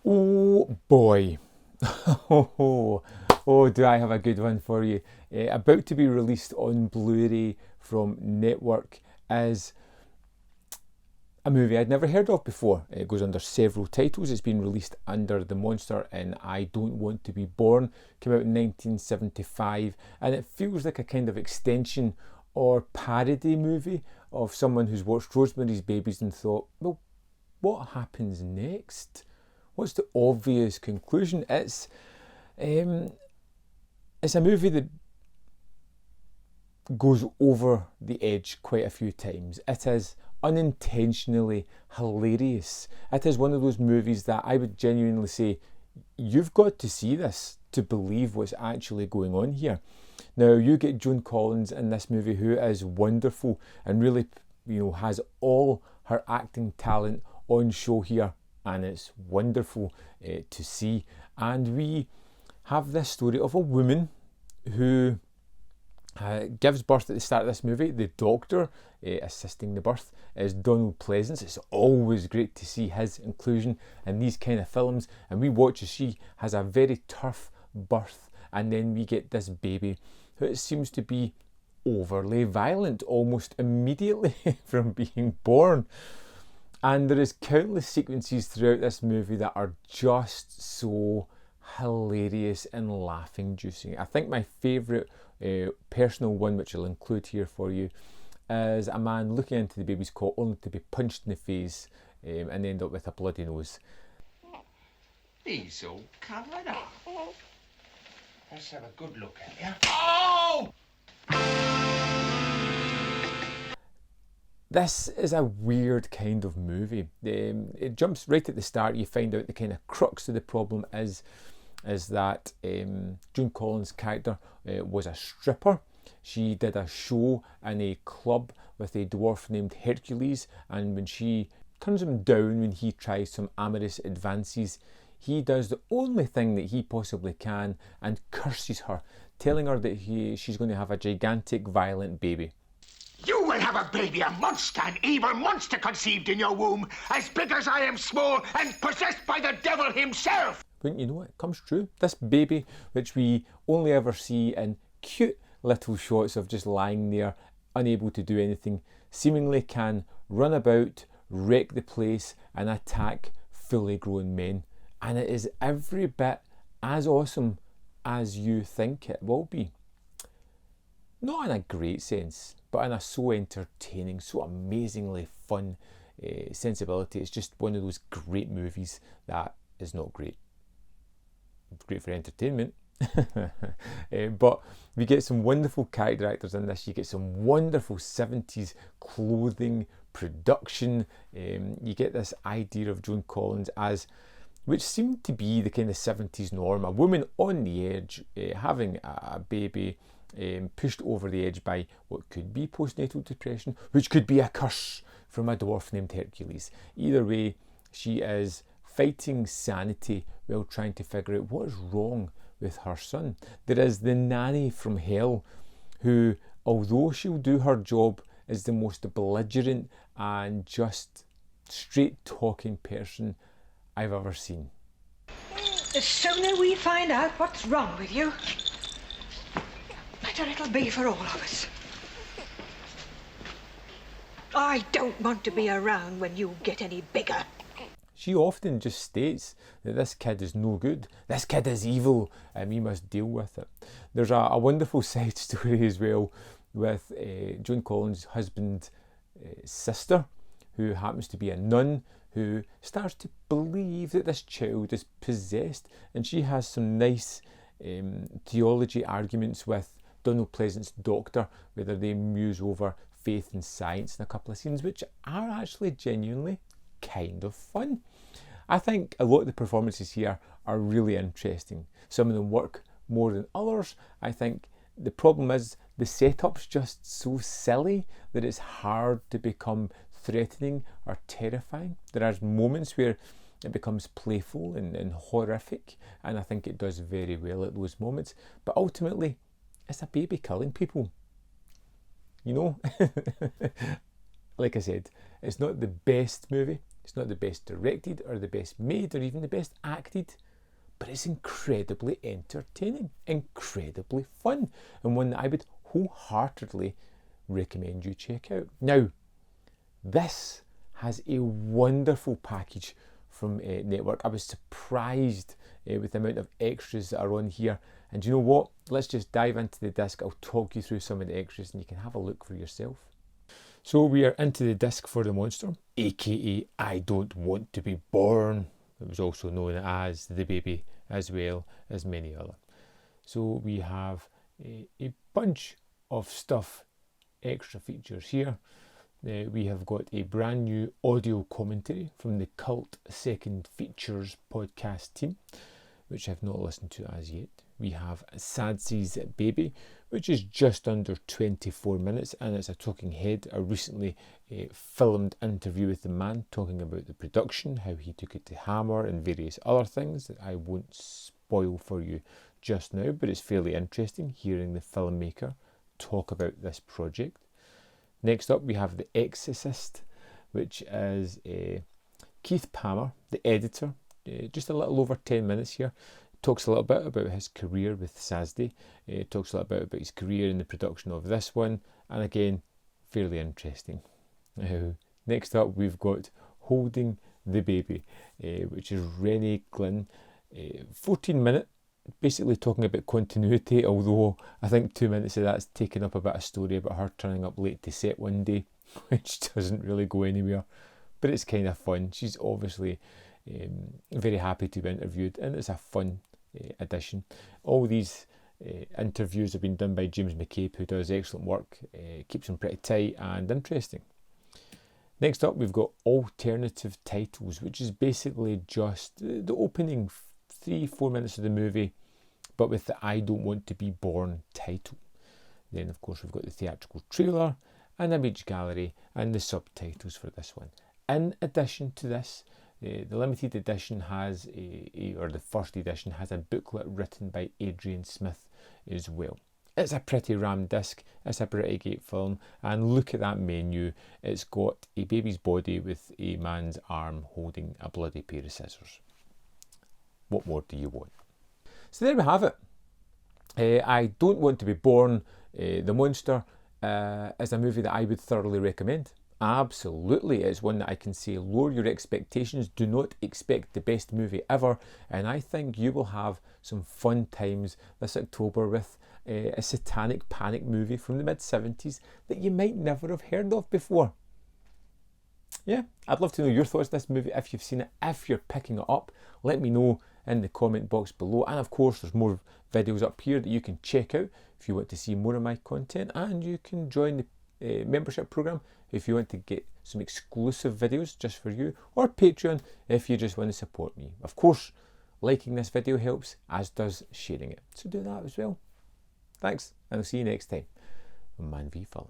Oh boy. Oh, do I have a good one for you. About to be released on Blu-ray from Network is a movie I'd never heard of before. It goes under several titles. It's been released under The Monster in I Don't Want to Be Born. Came out in 1975, and it feels like a kind of extension or parody movie of someone who's watched Rosemary's Babies and thought, well, what happens next? What's the obvious conclusion? It's a movie that goes over the edge quite a few times. It is unintentionally hilarious. It is one of those movies that I would genuinely say, you've got to see this to believe what's actually going on here. Now, you get Joan Collins in this movie, who is wonderful and really, has all her acting talent on show here, and it's wonderful to see. And we have this story of a woman who gives birth at the start of this movie. The doctor assisting the birth is Donald Pleasance. It's always great to see his inclusion in these kind of films, and we watch as she has a very tough birth, and then we get this baby who seems to be overly violent almost immediately from being born. And there is countless sequences throughout this movie that are just so hilarious and laugh-inducing. I think my favourite personal one, which I'll include here for you, is a man looking into the baby's cot only to be punched in the face and end up with a bloody nose. He's all covered up. Let's have a good look at you. Oh! This is a weird kind of movie. It jumps right at the start. You find out the kind of crux of the problem is that Joan Collins' character was a stripper. She did a show in a club with a dwarf named Hercules, and when she turns him down when he tries some amorous advances, he does the only thing that he possibly can and curses her, telling her that she's going to have a gigantic violent baby. You will have a baby, a monster, an evil monster conceived in your womb, as big as I am small and possessed by the devil himself. Wouldn't you know it comes true? This baby, which we only ever see in cute little shots of just lying there, unable to do anything, seemingly can run about, wreck the place and attack fully grown men. And it is every bit as awesome as you think it will be. Not in a great sense, but in a so entertaining, so amazingly fun sensibility. It's just one of those great movies that is not great. It's great for entertainment. But we get some wonderful character actors in this. You get some wonderful 70s clothing, production. You get this idea of Joan Collins as, which seemed to be the kind of 70s norm, a woman on the edge, having a baby, pushed over the edge by what could be postnatal depression, which could be a curse from a dwarf named Hercules. Either way, she is fighting sanity while trying to figure out what is wrong with her son. There is the nanny from hell who, although she'll do her job, is the most belligerent and just straight talking person I've ever seen. The sooner we find out what's wrong with you, better it'll be for all of us. I don't want to be around when you get any bigger. She often just states that this kid is no good, this kid is evil, and we must deal with it. There's a wonderful side story as well with Joan Collins' husband's sister, who happens to be a nun, who starts to believe that this child is possessed, and she has some nice theology arguments with Donald Pleasance's doctor, whether they muse over faith and science in a couple of scenes, which are actually genuinely kind of fun. I think a lot of the performances here are really interesting. Some of them work more than others. I think the problem is the setup's just so silly that it's hard to become threatening or terrifying. There are moments where it becomes playful and horrific, and I think it does very well at those moments. But ultimately, it's a baby killing people. You know? Like I said, it's not the best movie It's not the best directed or the best made or even the best acted, but it's incredibly entertaining, incredibly fun, and one that I would wholeheartedly recommend you check out. Now, this has a wonderful package from Network. I was surprised with the amount of extras that are on here, and you know what? Let's just dive into the disc. I'll talk you through some of the extras and you can have a look for yourself. So we are into the disc for the monster, aka I Don't Want to Be Born. It was also known as The Baby, as well as many other. So we have a bunch of stuff, extra features here. We have got a brand new audio commentary from the Cult Second Features podcast team, which I've not listened to as yet. We have Sadsy's Baby, which is just under 24 minutes, and it's a talking head, a recently filmed interview with the man talking about the production, how he took it to Hammer and various other things that I won't spoil for you just now, but it's fairly interesting hearing the filmmaker talk about this project. Next up we have The Exorcist, which is Keith Palmer, the editor, just a little over 10 minutes here. Talks a little bit about his career with Sazdy, talks a little bit about his career in the production of this one, and again, fairly interesting. Next up we've got Holding the Baby, which is Renee Glynn, 14-minute, basically talking about continuity, although I think 2 minutes of that's taken up a bit of story about her turning up late to set one day, which doesn't really go anywhere, but it's kind of fun. She's obviously very happy to be interviewed, and it's a fun addition. All these interviews have been done by James McCabe, who does excellent work, keeps them pretty tight and interesting. Next up we've got Alternative Titles, which is basically just the opening 3-4 minutes of the movie, but with the I Don't Want to Be Born title. Then of course we've got the theatrical trailer, an image gallery, and the subtitles for this one. In addition to this, the limited edition has or the first edition has a booklet written by Adrian Smith as well. It's a pretty ram disc, it's a pretty great film, and look at that menu. It's got a baby's body with a man's arm holding a bloody pair of scissors. What more do you want? So there we have it. I Don't Want to Be Born, The Monster, is a movie that I would thoroughly recommend. Absolutely, it's one that I can say lower your expectations, do not expect the best movie ever, and I think you will have some fun times this October with a satanic panic movie from the mid-70s that you might never have heard of before. Yeah, I'd love to know your thoughts on this movie, if you've seen it, if you're picking it up. Let me know in the comment box below, and of course there's more videos up here that you can check out if you want to see more of my content, and you can join the membership program if you want to get some exclusive videos just for you, or Patreon if you just want to support me. Of course, liking this video helps, as does sharing it, so do that as well. Thanks, and I'll see you next time on Man v Film.